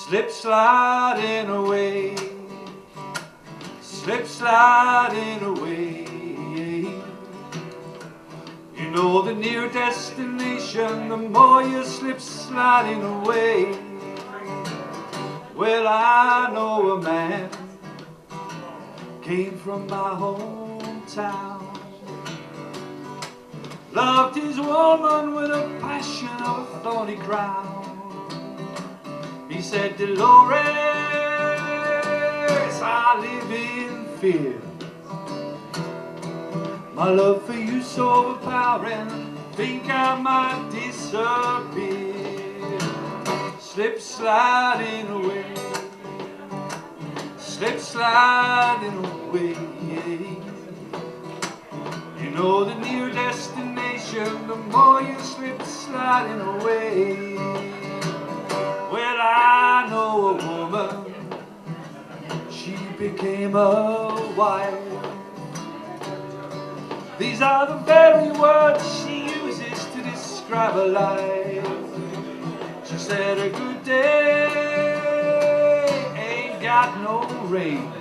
slip sliding away, slip sliding away. You know the near destination, the more you slip sliding away. Well, I know a man came from my hometown, loved his woman with a passion of a thorny crown. He said, Dolores, I live in fear. My love for you's so overpowering, think I might disappear. Slip sliding away, slip sliding away. You know the near destination, the more you slip sliding away. Well, I know a woman, she became a wife. These are the very words she uses to describe her life. She said a good day ain't got no rain.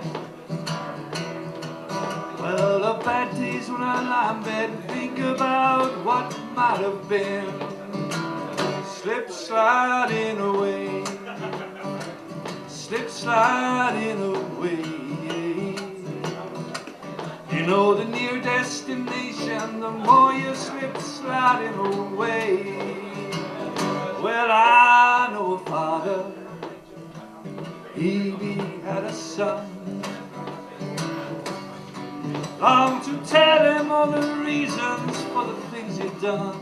Well, a bad day's when I lie in bed and think about what might have been. Slip sliding away, slip sliding away. You know the near destination, the more you slip sliding away. Well, I know a father, he had a son, longed to tell him all the reasons for the things he'd done.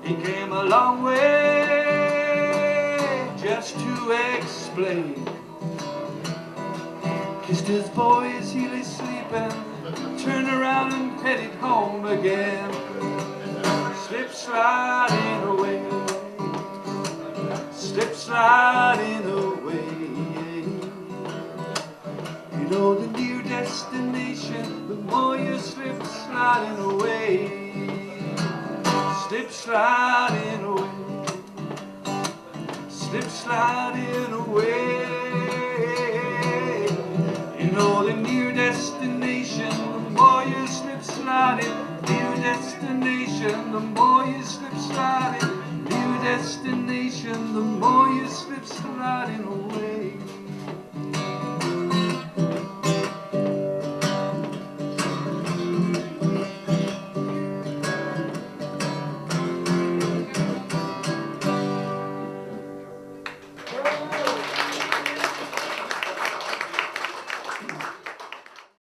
He came a long way just to explain. Kissed his boy as he lay sleeping, turned around and headed home again. Slip sliding away, slip sliding away. You know the near destination, the more you slip sliding away. Slip sliding away, slip sliding away. You know the near destination, the more you slip sliding. Near destination, the more you slip sliding. Near destination, the more you slip sliding away.